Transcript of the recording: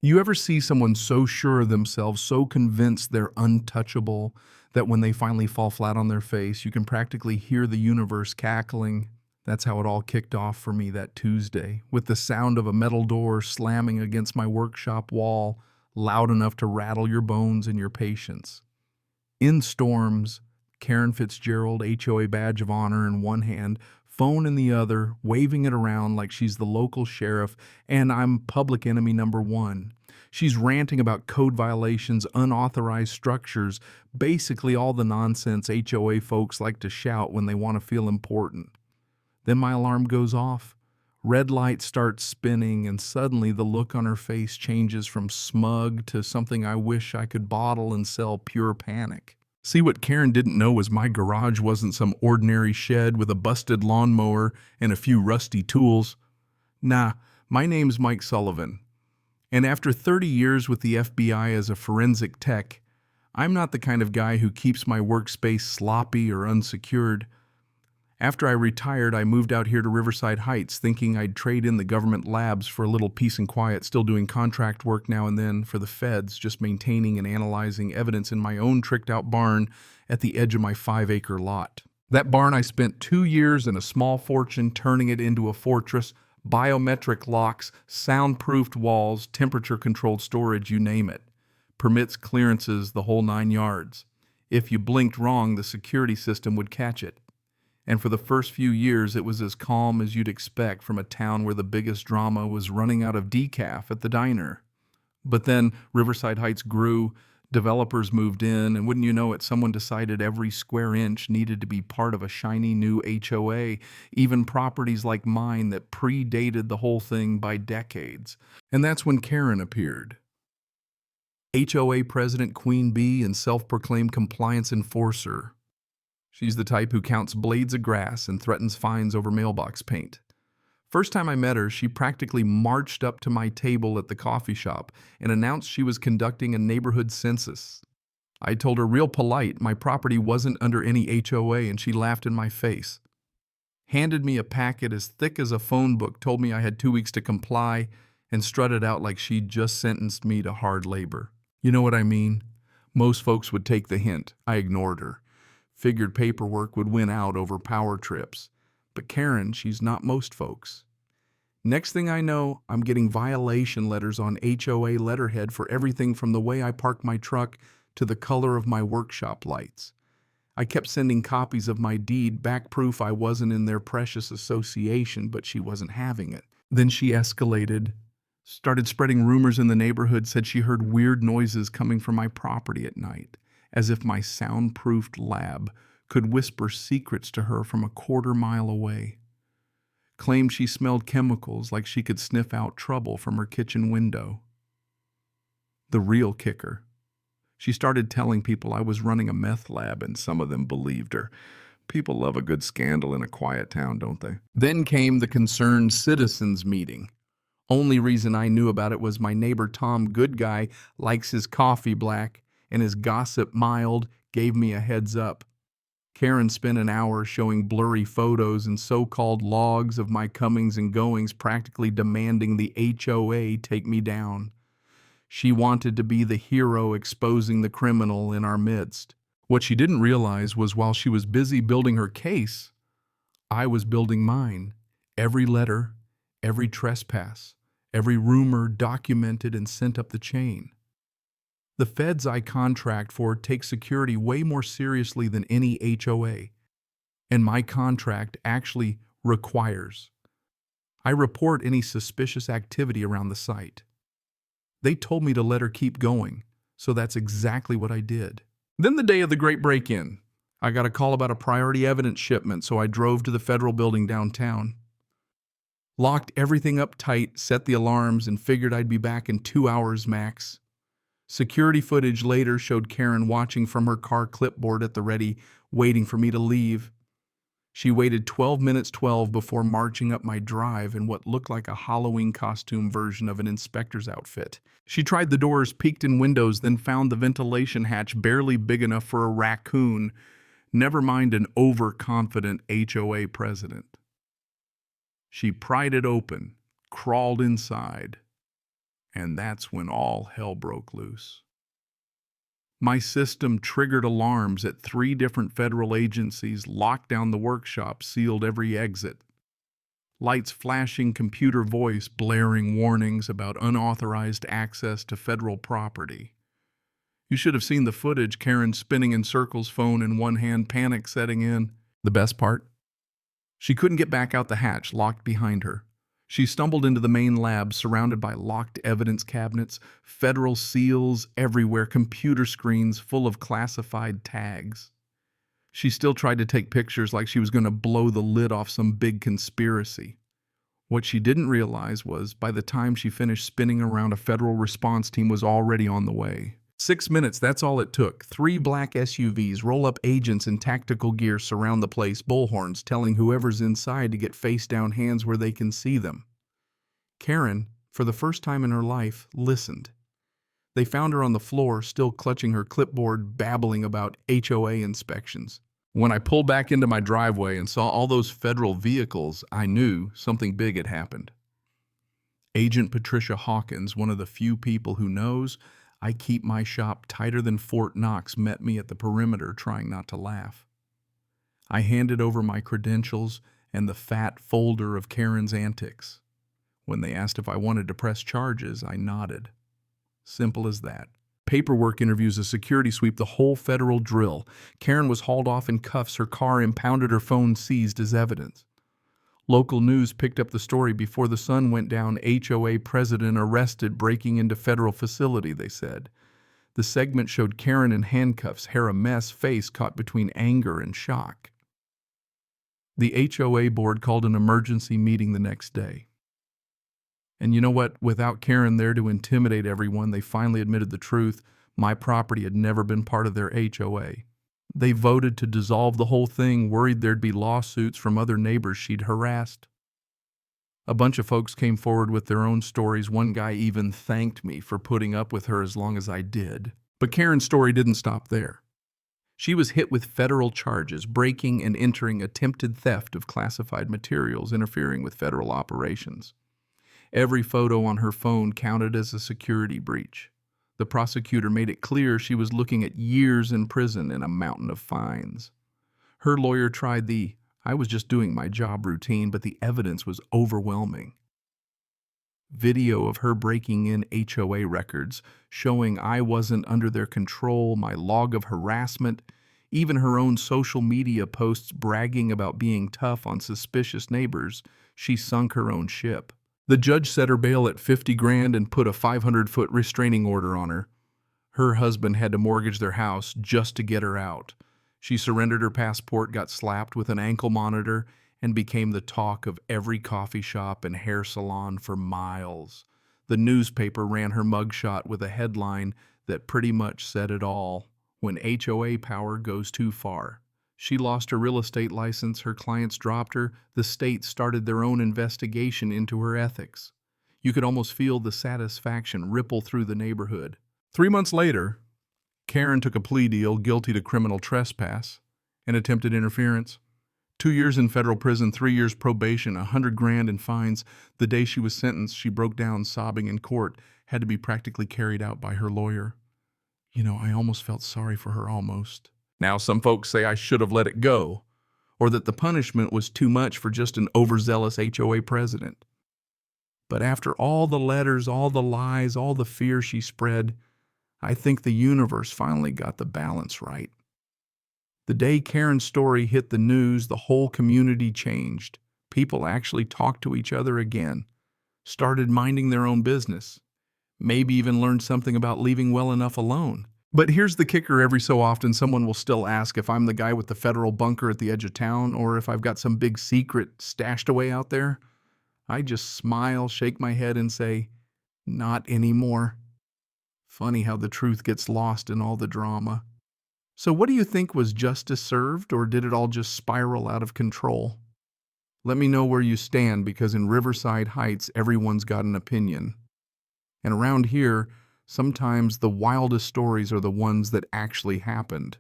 You ever see someone so sure of themselves, so convinced they're untouchable, that when they finally fall flat on their face, you can practically hear the universe cackling? That's how it all kicked off for me that Tuesday, with the sound of a metal door slamming against my workshop wall, loud enough to rattle your bones and your patience. In storms, Karen Fitzgerald, HOA badge of honor in one hand, phone in the other, waving it around like she's the local sheriff and I'm public enemy number one. She's ranting about code violations, unauthorized structures, basically all the nonsense HOA folks like to shout when they want to feel important. Then my alarm goes off. Red light starts spinning, and suddenly the look on her face changes from smug to something I wish I could bottle and sell, pure panic. See, what Karen didn't know was my garage wasn't some ordinary shed with a busted lawnmower and a few rusty tools. Nah, my name's Mike Sullivan. And after 30 years with the FBI as a forensic tech, I'm not the kind of guy who keeps my workspace sloppy or unsecured. After I retired, I moved out here to Riverside Heights, thinking I'd trade in the government labs for a little peace and quiet, still doing contract work now and then for the feds, just maintaining and analyzing evidence in my own tricked-out barn at the edge of my 5-acre lot. That barn I spent 2 years and a small fortune turning it into a fortress, biometric locks, soundproofed walls, temperature-controlled storage, you name it. Permits, clearances, the whole 9 yards. If you blinked wrong, the security system would catch it. And for the first few years, it was as calm as you'd expect from a town where the biggest drama was running out of decaf at the diner. But then Riverside Heights grew, developers moved in, and wouldn't you know it, someone decided every square inch needed to be part of a shiny new HOA, even properties like mine that predated the whole thing by decades. And that's when Karen appeared. HOA President Queen Bee and self-proclaimed compliance enforcer. She's the type who counts blades of grass and threatens fines over mailbox paint. First time I met her, she practically marched up to my table at the coffee shop and announced she was conducting a neighborhood census. I told her real polite my property wasn't under any HOA, and she laughed in my face. Handed me a packet as thick as a phone book, told me I had 2 weeks to comply, and strutted out like she'd just sentenced me to hard labor. You know what I mean? Most folks would take the hint. I ignored her. Figured paperwork would win out over power trips. But Karen, she's not most folks. Next thing I know, I'm getting violation letters on HOA letterhead for everything from the way I park my truck to the color of my workshop lights. I kept sending copies of my deed, back proof I wasn't in their precious association, but she wasn't having it. Then she escalated, started spreading rumors in the neighborhood, said she heard weird noises coming from my property at night, as if my soundproofed lab could whisper secrets to her from a quarter-mile away. Claimed she smelled chemicals like she could sniff out trouble from her kitchen window. The real kicker. She started telling people I was running a meth lab, and some of them believed her. People love a good scandal in a quiet town, don't they? Then came the concerned citizens meeting. Only reason I knew about it was my neighbor Tom Goodguy likes his coffee black, and his gossip mild, gave me a heads up. Karen spent an hour showing blurry photos and so-called logs of my comings and goings, practically demanding the HOA take me down. She wanted to be the hero exposing the criminal in our midst. What she didn't realize was while she was busy building her case, I was building mine. Every letter, every trespass, every rumor documented and sent up the chain. The feds I contract for take security way more seriously than any HOA, and my contract actually requires I report any suspicious activity around the site. They told me to let her keep going, so that's exactly what I did. Then the day of the great break-in. I got a call about a priority evidence shipment, so I drove to the federal building downtown. Locked everything up tight, set the alarms, and figured I'd be back in 2 hours max. Security footage later showed Karen watching from her car clipboard at the ready, waiting for me to leave. She waited 12 minutes 12 before marching up my drive in what looked like a Halloween costume version of an inspector's outfit. She tried the doors, peeked in windows, then found the ventilation hatch barely big enough for a raccoon, never mind an overconfident HOA president. She pried it open, crawled inside. And that's when all hell broke loose. My system triggered alarms at 3 different federal agencies, locked down the workshop, sealed every exit. Lights flashing, computer voice blaring warnings about unauthorized access to federal property. You should have seen the footage, Karen spinning in circles, phone in one hand, panic setting in. The best part? She couldn't get back out the hatch, locked behind her. She stumbled into the main lab, surrounded by locked evidence cabinets, federal seals everywhere, computer screens full of classified tags. She still tried to take pictures like she was going to blow the lid off some big conspiracy. What she didn't realize was, by the time she finished spinning around, a federal response team was already on the way. 6 minutes, that's all it took. 3 black SUVs, roll-up agents in tactical gear surround the place, bullhorns telling whoever's inside to get face-down, hands where they can see them. Karen, for the first time in her life, listened. They found her on the floor, still clutching her clipboard, babbling about HOA inspections. When I pulled back into my driveway and saw all those federal vehicles, I knew something big had happened. Agent Patricia Hawkins, one of the few people who knows I keep my shop tighter than Fort Knox, met me at the perimeter, trying not to laugh. I handed over my credentials and the fat folder of Karen's antics. When they asked if I wanted to press charges, I nodded. Simple as that. Paperwork, interviews, a security sweep, the whole federal drill. Karen was hauled off in cuffs, her car impounded, her phone seized as evidence. Local news picked up the story before the sun went down. HOA president arrested breaking into federal facility, they said. The segment showed Karen in handcuffs, hair a mess, face caught between anger and shock. The HOA board called an emergency meeting the next day. And you know what? Without Karen there to intimidate everyone, they finally admitted the truth. My property had never been part of their HOA. They voted to dissolve the whole thing, worried there'd be lawsuits from other neighbors she'd harassed. A bunch of folks came forward with their own stories. One guy even thanked me for putting up with her as long as I did. But Karen's story didn't stop there. She was hit with federal charges, breaking and entering, attempted theft of classified materials, interfering with federal operations. Every photo on her phone counted as a security breach. The prosecutor made it clear she was looking at years in prison and a mountain of fines. Her lawyer tried the "I was just doing my job" routine, but the evidence was overwhelming. Video of her breaking in HOA records, showing I wasn't under their control, my log of harassment, even her own social media posts bragging about being tough on suspicious neighbors. She sunk her own ship. The judge set her bail at $50,000 and put a 500-foot restraining order on her. Her husband had to mortgage their house just to get her out. She surrendered her passport, got slapped with an ankle monitor, and became the talk of every coffee shop and hair salon for miles. The newspaper ran her mugshot with a headline that pretty much said it all: "When HOA power goes too far." She lost her real estate license, her clients dropped her, the state started their own investigation into her ethics. You could almost feel the satisfaction ripple through the neighborhood. 3 months later, Karen took a plea deal, guilty to criminal trespass and attempted interference. 2 years in federal prison, 3 years probation, $100,000 in fines. The day she was sentenced, she broke down sobbing in court, had to be practically carried out by her lawyer. I almost felt sorry for her, almost. Now, some folks say I should have let it go, or that the punishment was too much for just an overzealous HOA president. But after all the letters, all the lies, all the fear she spread, I think the universe finally got the balance right. The day Karen's story hit the news, the whole community changed. People actually talked to each other again, started minding their own business, maybe even learned something about leaving well enough alone. But here's the kicker: every so often someone will still ask if I'm the guy with the federal bunker at the edge of town, or if I've got some big secret stashed away out there. I just smile, shake my head, and say, "Not anymore." Funny how the truth gets lost in all the drama. So what do you think? Was justice served, or did it all just spiral out of control? Let me know where you stand, because in Riverside Heights, everyone's got an opinion. And around here, sometimes the wildest stories are the ones that actually happened.